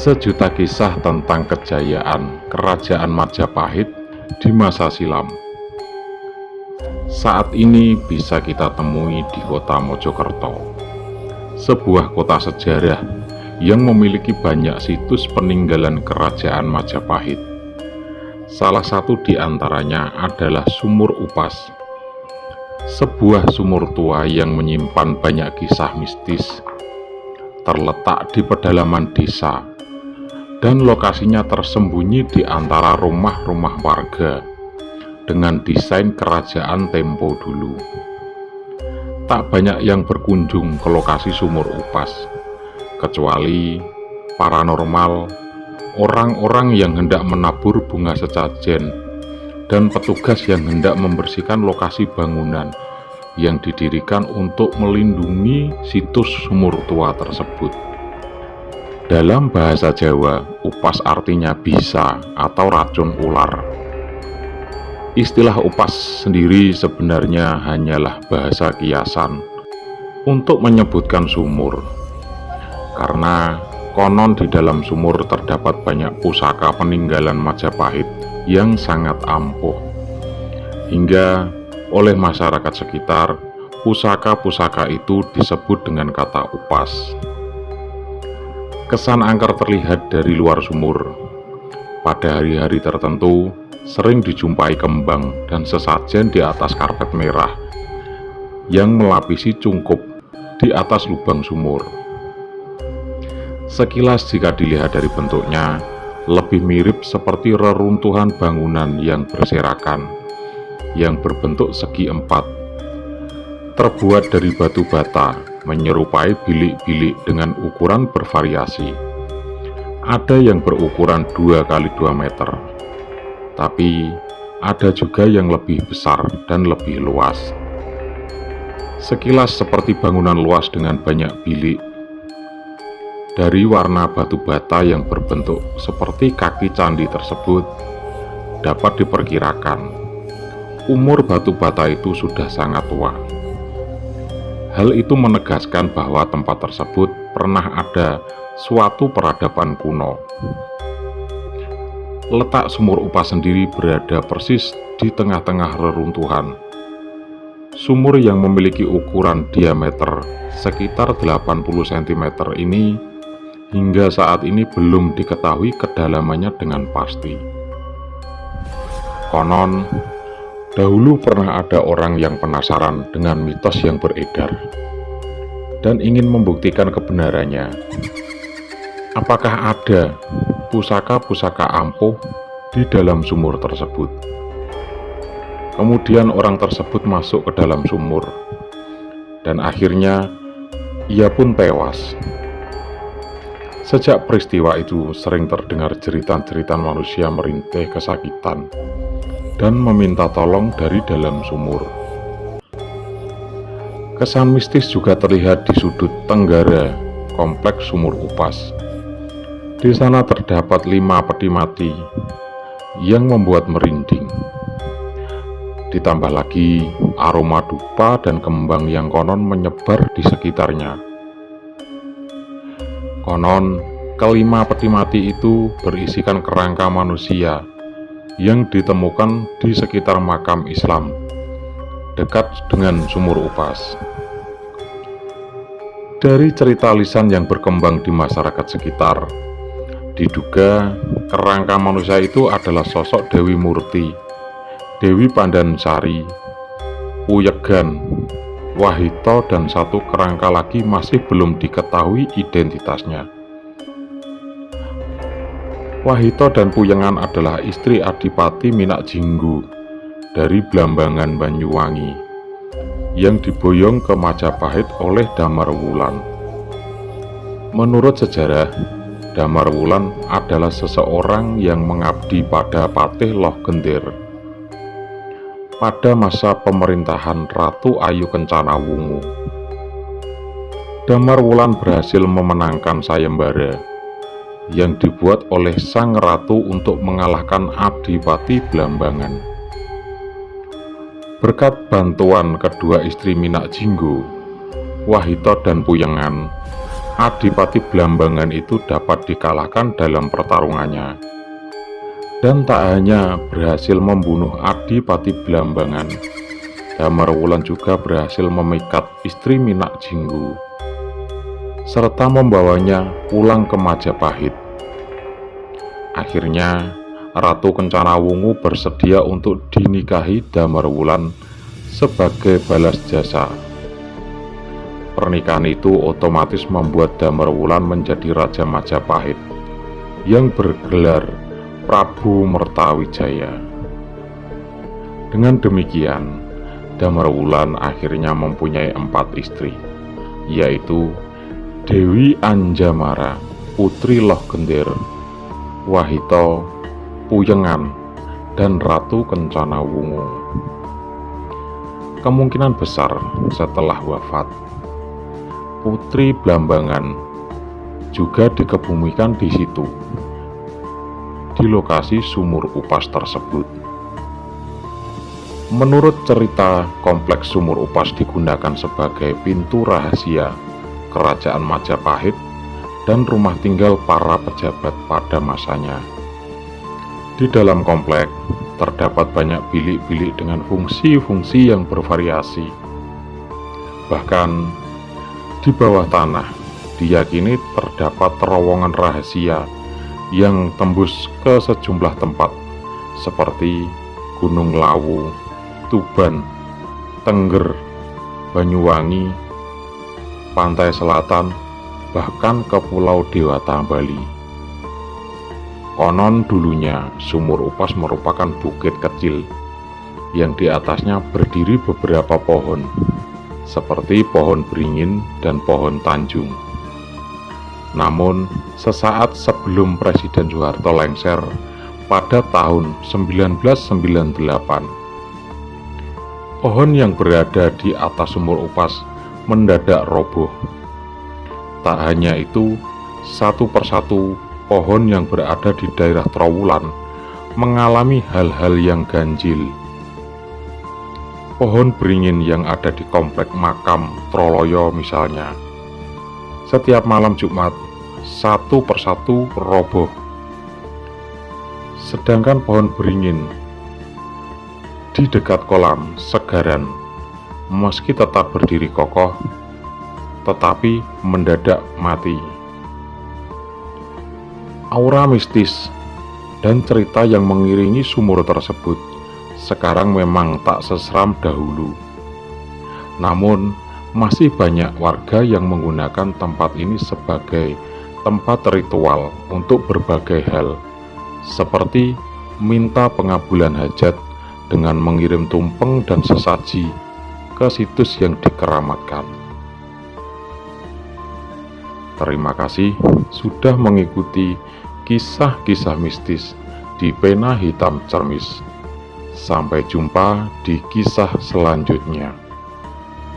Sejuta kisah tentang kejayaan Kerajaan Majapahit di masa silam saat ini bisa kita temui di kota Mojokerto, sebuah kota sejarah yang memiliki banyak situs peninggalan Kerajaan Majapahit. Salah satu di antaranya adalah Sumur Upas, sebuah sumur tua yang menyimpan banyak kisah mistis. Terletak di pedalaman desa dan lokasinya tersembunyi di antara rumah-rumah warga dengan desain kerajaan tempo dulu. Tak banyak yang berkunjung ke lokasi Sumur Upas, kecuali paranormal, orang-orang yang hendak menabur bunga sesajen, dan petugas yang hendak membersihkan lokasi bangunan yang didirikan untuk melindungi situs sumur tua tersebut. Dalam bahasa Jawa, upas artinya bisa atau racun ular. Istilah upas sendiri sebenarnya hanyalah bahasa kiasan untuk menyebutkan sumur, karena konon di dalam sumur terdapat banyak pusaka peninggalan Majapahit yang sangat ampuh, hingga oleh masyarakat sekitar pusaka-pusaka itu disebut dengan kata upas. Kesan angker terlihat dari luar sumur. Pada hari-hari tertentu sering dijumpai kembang dan sesajen di atas karpet merah yang melapisi cungkup di atas lubang sumur. Sekilas jika dilihat dari bentuknya, lebih mirip seperti reruntuhan bangunan yang berserakan, yang berbentuk segi empat, terbuat dari batu bata, menyerupai bilik-bilik dengan ukuran bervariasi. Ada yang berukuran 2 x 2 meter, tapi ada juga yang lebih besar dan lebih luas. Sekilas seperti bangunan luas dengan banyak bilik. Dari warna batu bata yang berbentuk seperti kaki candi tersebut, dapat diperkirakan umur batu bata itu sudah sangat tua. Hal itu menegaskan bahwa tempat tersebut pernah ada suatu peradaban kuno. Letak Sumur Upas sendiri berada persis di tengah-tengah reruntuhan. Sumur yang memiliki ukuran diameter sekitar 80 cm ini hingga saat ini belum diketahui kedalamannya dengan pasti. Konon, dahulu pernah ada orang yang penasaran dengan mitos yang beredar dan ingin membuktikan kebenarannya. Apakah ada pusaka-pusaka ampuh di dalam sumur tersebut? Kemudian orang tersebut masuk ke dalam sumur, dan akhirnya ia pun tewas. Sejak peristiwa itu sering terdengar jeritan-jeritan manusia merintih kesakitan dan meminta tolong dari dalam sumur. Kesan mistis juga terlihat di sudut tenggara kompleks Sumur Upas. Di sana terdapat 5 peti mati yang membuat merinding. Ditambah lagi aroma dupa dan kembang yang konon menyebar di sekitarnya. Konon, kelima peti mati itu berisikan kerangka manusia yang ditemukan di sekitar makam Islam dekat dengan Sumur Upas. Dari cerita lisan yang berkembang di masyarakat sekitar, diduga kerangka manusia itu adalah sosok Dewi Murti, Dewi Pandansari, Puyegan, Wahito, dan satu kerangka lagi masih belum diketahui identitasnya. Wahito dan Puyengan adalah istri Adipati Minak Jinggo dari Blambangan Banyuwangi yang diboyong ke Majapahit oleh Damarwulan. Menurut sejarah, Damarwulan adalah seseorang yang mengabdi pada Patih Loh Gentir pada masa pemerintahan Ratu Ayu Kencana Wungu. Damarwulan berhasil memenangkan sayembara yang dibuat oleh sang ratu untuk mengalahkan Adipati Blambangan. Berkat bantuan kedua istri Minak Jinggo, Wahito dan Puyengan, Adipati Blambangan itu dapat dikalahkan dalam pertarungannya. Dan tak hanya berhasil membunuh Adipati Blambangan, Damarwulan juga berhasil memikat istri Minak Jinggu, serta membawanya pulang ke Majapahit. Akhirnya, Ratu Kencana Wungu bersedia untuk dinikahi Damarwulan sebagai balas jasa. Pernikahan itu otomatis membuat Damarwulan menjadi Raja Majapahit yang bergelar Prabu Mertawijaya. Dengan demikian, Damarwulan akhirnya mempunyai 4 istri, yaitu Dewi Anjamara, Putri Loh Gender, Wahito, Puyengan, dan Ratu Kencana Wungu. Kemungkinan besar setelah wafat, Putri Blambangan juga dikebumikan di situ, di lokasi sumur upas tersebut. Menurut cerita, kompleks sumur upas digunakan sebagai pintu rahasia Kerajaan Majapahit dan rumah tinggal para pejabat pada masanya. Di dalam komplek terdapat banyak bilik-bilik dengan fungsi-fungsi yang bervariasi. Bahkan di bawah tanah diyakini terdapat terowongan rahasia yang tembus ke sejumlah tempat seperti Gunung Lawu, Tuban, Tengger, Banyuwangi, pantai selatan, bahkan ke Pulau Dewata Bali. Konon dulunya sumur upas merupakan bukit kecil yang di atasnya berdiri beberapa pohon seperti pohon beringin dan pohon tanjung. Namun, sesaat sebelum Presiden Soeharto lengser pada tahun 1998, pohon yang berada di atas sumur upas mendadak roboh. Tak hanya itu, satu persatu pohon yang berada di daerah Trowulan mengalami hal-hal yang ganjil. Pohon beringin yang ada di komplek makam Troloyo misalnya, setiap malam Jumat satu persatu roboh. Sedangkan pohon beringin di dekat kolam Segaran meski tetap berdiri kokoh, tetapi mendadak mati. Aura mistis dan cerita yang mengiringi sumur tersebut sekarang memang tak seseram dahulu. Namun, masih banyak warga yang menggunakan tempat ini sebagai tempat ritual untuk berbagai hal, seperti minta pengabulan hajat dengan mengirim tumpeng dan sesaji ke situs yang dikeramatkan. Terima kasih sudah mengikuti kisah-kisah mistis di Pena Hitam Cermis. Sampai jumpa di kisah selanjutnya.